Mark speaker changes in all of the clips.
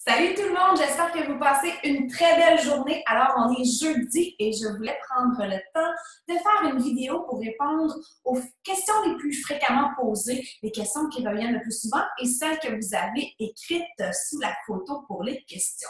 Speaker 1: Salut tout le monde, j'espère que vous passez une très belle journée. Alors, on est jeudi et je voulais prendre le temps de faire une vidéo pour répondre aux questions les plus fréquemment posées, les questions qui reviennent le plus souvent et celles que vous avez écrites sous la photo pour les questions.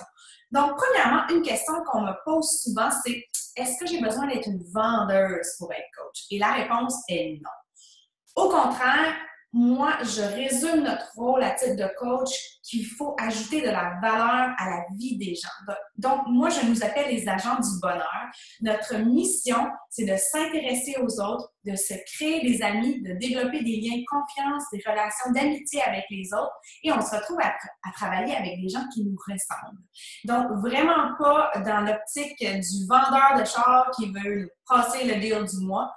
Speaker 1: Donc, premièrement, une question qu'on me pose souvent, c'est est-ce que j'ai besoin d'être une vendeuse pour être coach? Et la réponse est non. Au contraire, moi, je résume notre rôle à titre de coach qu'il faut ajouter de la valeur à la vie des gens. Donc, moi, je nous appelle les agents du bonheur. Notre mission, c'est de s'intéresser aux autres, de se créer des amis, de développer des liens de confiance, des relations d'amitié avec les autres et on se retrouve à travailler avec des gens qui nous ressemblent. Donc, vraiment pas dans l'optique du vendeur de char qui veut passer le deal du mois.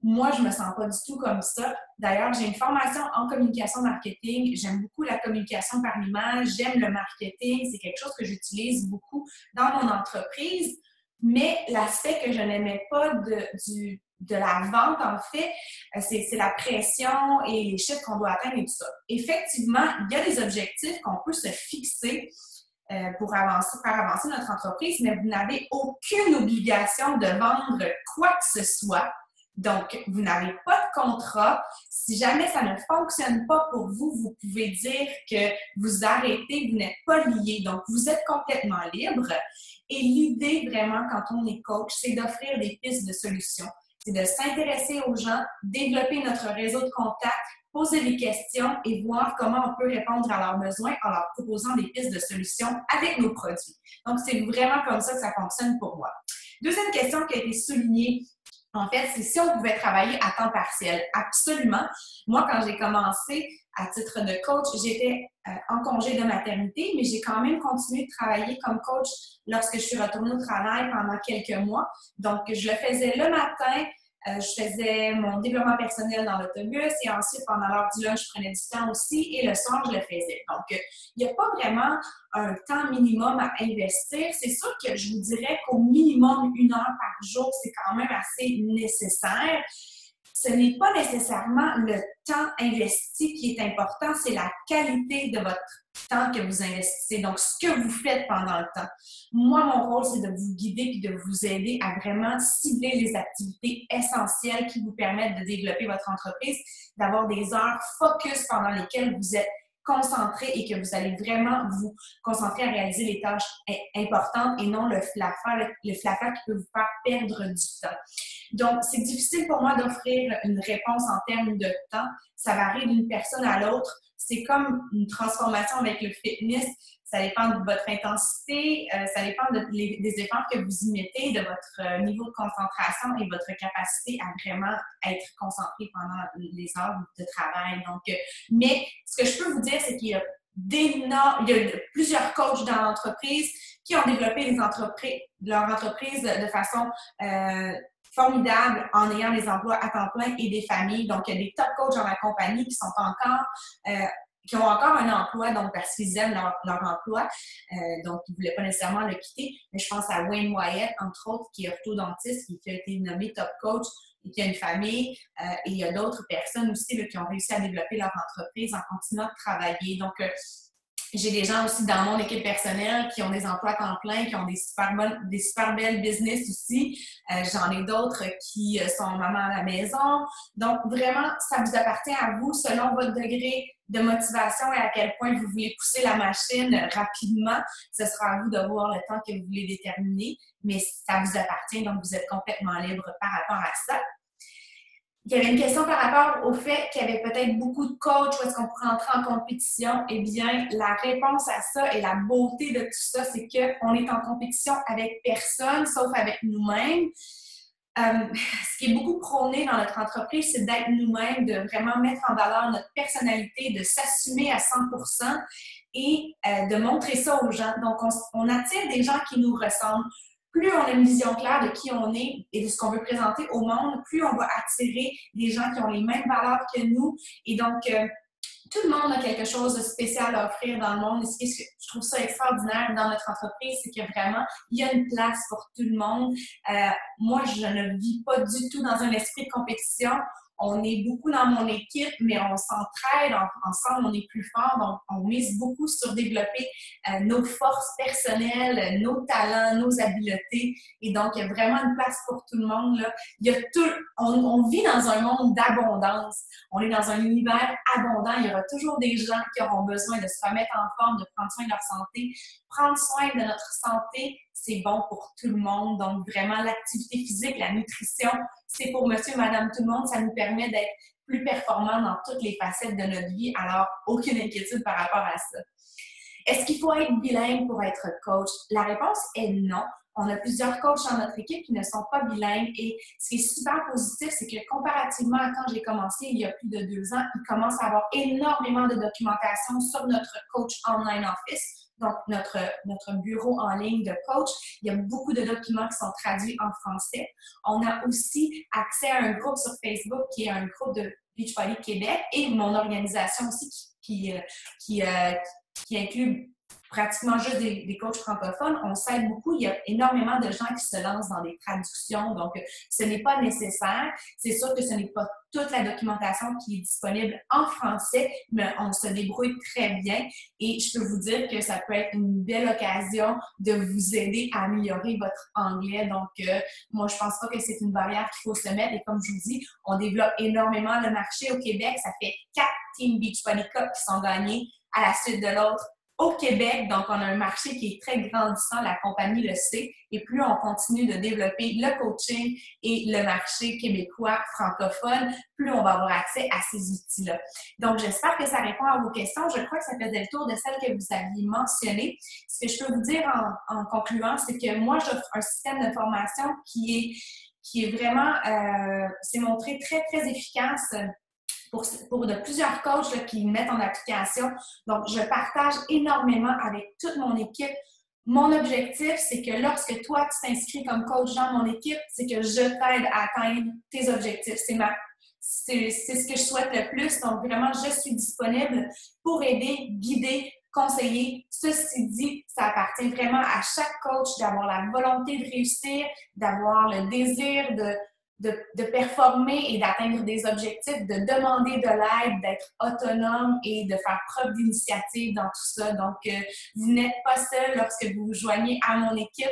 Speaker 1: Moi, je me sens pas du tout comme ça. D'ailleurs, j'ai une formation en communication marketing. J'aime beaucoup la communication par l'image. J'aime le marketing. C'est quelque chose que j'utilise beaucoup dans mon entreprise. Mais l'aspect que je n'aimais pas de la vente, en fait, c'est la pression et les chiffres qu'on doit atteindre et tout ça. Effectivement, il y a des objectifs qu'on peut se fixer pour faire avancer notre entreprise, mais vous n'avez aucune obligation de vendre quoi que ce soit. Donc, vous n'avez pas de contrat. Si jamais ça ne fonctionne pas pour vous, vous pouvez dire que vous arrêtez, vous n'êtes pas lié. Donc, vous êtes complètement libre. Et l'idée, vraiment, quand on est coach, c'est d'offrir des pistes de solutions. C'est de s'intéresser aux gens, développer notre réseau de contacts, poser des questions et voir comment on peut répondre à leurs besoins en leur proposant des pistes de solutions avec nos produits. Donc, c'est vraiment comme ça que ça fonctionne pour moi. Deuxième question qui a été soulignée, en fait, c'est si on pouvait travailler à temps partiel. Absolument. Moi, quand j'ai commencé à titre de coach, j'étais en congé de maternité, mais j'ai quand même continué de travailler comme coach lorsque je suis retournée au travail pendant quelques mois. Donc, je le faisais le matin, je faisais mon développement personnel dans l'autobus et ensuite, pendant l'heure du lunch, je prenais du temps aussi et le soir, je le faisais. Donc, il n'y a pas vraiment un temps minimum à investir. C'est sûr que je vous dirais qu'au minimum 1 heure par jour, c'est quand même assez nécessaire. Ce n'est pas nécessairement le temps investi qui est important, c'est la qualité de votre temps que vous investissez. Donc, ce que vous faites pendant le temps. Moi, mon rôle, c'est de vous guider et de vous aider à vraiment cibler les activités essentielles qui vous permettent de développer votre entreprise, d'avoir des heures focus pendant lesquelles vous êtes concentré et que vous allez vraiment vous concentrer à réaliser les tâches importantes et non le flafla qui peut vous faire perdre du temps. Donc, c'est difficile pour moi d'offrir une réponse en termes de temps. Ça varie d'une personne à l'autre. C'est comme une transformation avec le fitness. Ça dépend de votre intensité, ça dépend des efforts que vous y mettez, de votre niveau de concentration et votre capacité à vraiment être concentré pendant les heures de travail. Donc, mais ce que je peux vous dire, c'est qu'il y a plusieurs coachs dans l'entreprise qui ont développé leur entreprise de façon formidable en ayant des emplois à temps plein et des familles. Donc, il y a des top coachs dans la compagnie qui ont encore un emploi, donc parce qu'ils aiment leur emploi, donc ils ne voulaient pas nécessairement le quitter. Mais je pense à Wayne Wyatt, entre autres, qui est orthodontiste, qui a été nommé top coach et qui a une famille. Et il y a d'autres personnes aussi là, qui ont réussi à développer leur entreprise en continuant de travailler. Donc, j'ai des gens aussi dans mon équipe personnelle qui ont des emplois à temps plein, qui ont des super belles business aussi. J'en ai d'autres qui sont maman à la maison. Donc, vraiment, ça vous appartient à vous selon votre degré de motivation et à quel point vous voulez pousser la machine rapidement. Ce sera à vous de voir le temps que vous voulez déterminer, mais ça vous appartient, donc vous êtes complètement libre par rapport à ça. Il y avait une question par rapport au fait qu'il y avait peut-être beaucoup de coachs où est-ce qu'on pourrait entrer en compétition. Eh bien, la réponse à ça et la beauté de tout ça, c'est qu'on est en compétition avec personne, sauf avec nous-mêmes. Ce qui est beaucoup prôné dans notre entreprise, c'est d'être nous-mêmes, de vraiment mettre en valeur notre personnalité, de s'assumer à 100% et de montrer ça aux gens. Donc, on attire des gens qui nous ressemblent. Plus on a une vision claire de qui on est et de ce qu'on veut présenter au monde, plus on va attirer des gens qui ont les mêmes valeurs que nous. Et donc, tout le monde a quelque chose de spécial à offrir dans le monde. Et ce que je trouve ça extraordinaire dans notre entreprise, c'est que vraiment, il y a une place pour tout le monde. Moi, je ne vis pas du tout dans un esprit de compétition. On est beaucoup dans mon équipe, mais on s'entraide, ensemble, on est plus fort. Donc, on mise beaucoup sur développer nos forces personnelles, nos talents, nos habiletés. Et donc, il y a vraiment une place pour tout le monde, là. Il y a tout, on vit dans un monde d'abondance. On est dans un univers abondant. Il y aura toujours des gens qui auront besoin de se remettre en forme, de prendre soin de leur santé. Prendre soin de notre santé, c'est bon pour tout le monde. Donc, vraiment, l'activité physique, la nutrition, c'est pour monsieur, madame, tout le monde. Ça nous permet d'être plus performants dans toutes les facettes de notre vie. Alors, aucune inquiétude par rapport à ça. Est-ce qu'il faut être bilingue pour être coach? La réponse est non. On a plusieurs coachs dans notre équipe qui ne sont pas bilingues et ce qui est super positif, c'est que comparativement à quand j'ai commencé il y a plus de 2 ans, il commence à avoir énormément de documentation sur notre coach online office, donc notre bureau en ligne de coach. Il y a beaucoup de documents qui sont traduits en français. On a aussi accès à un groupe sur Facebook qui est un groupe de Beachbody Québec et mon organisation aussi qui inclut pratiquement juste des coachs francophones. On s'aide beaucoup. Il y a énormément de gens qui se lancent dans des traductions. Donc, ce n'est pas nécessaire. C'est sûr que ce n'est pas toute la documentation qui est disponible en français, mais on se débrouille très bien. Et je peux vous dire que ça peut être une belle occasion de vous aider à améliorer votre anglais. Donc, moi, je pense pas que c'est une barrière qu'il faut se mettre. Et comme je vous dis, on développe énormément le marché au Québec. Ça fait 4 Team Beachbody Cup qui sont gagnés à la suite de l'autre au Québec. Donc, on a un marché qui est très grandissant, la compagnie le sait, et plus on continue de développer le coaching et le marché québécois francophone, plus on va avoir accès à ces outils-là. Donc, j'espère que ça répond à vos questions. Je crois que ça faisait le tour de celles que vous aviez mentionnées. Ce que je peux vous dire en concluant, c'est que moi, j'offre un système de formation qui est vraiment, s'est montré très, très efficace pour de plusieurs coachs là, qui mettent en application. Donc, je partage énormément avec toute mon équipe. Mon objectif, c'est que lorsque toi, tu t'inscris comme coach dans mon équipe, c'est que je t'aide à atteindre tes objectifs. C'est ce que je souhaite le plus. Donc, vraiment, je suis disponible pour aider, guider, conseiller. Ceci dit, ça appartient vraiment à chaque coach d'avoir la volonté de réussir, d'avoir le désir de performer et d'atteindre des objectifs, de demander de l'aide, d'être autonome et de faire preuve d'initiative dans tout ça. Donc, vous n'êtes pas seul lorsque vous vous joignez à mon équipe.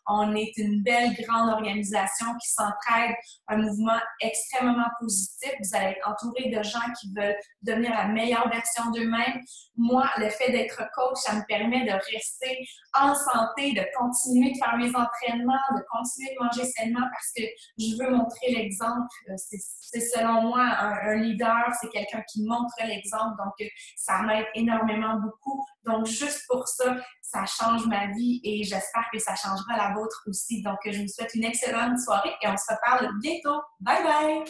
Speaker 1: On est une belle, grande organisation qui s'entraide, un mouvement extrêmement positif. Vous allez être entouré de gens qui veulent devenir la meilleure version d'eux-mêmes. Moi, le fait d'être coach, ça me permet de rester en santé, de continuer de faire mes entraînements, de continuer de manger sainement parce que je veux montrer l'exemple. C'est selon moi un leader, c'est quelqu'un qui montre l'exemple. Donc, ça m'aide énormément beaucoup. Donc, juste pour ça, ça change ma vie et j'espère que ça changera la vôtre aussi. Donc, je vous souhaite une excellente soirée et on se reparle bientôt. Bye bye!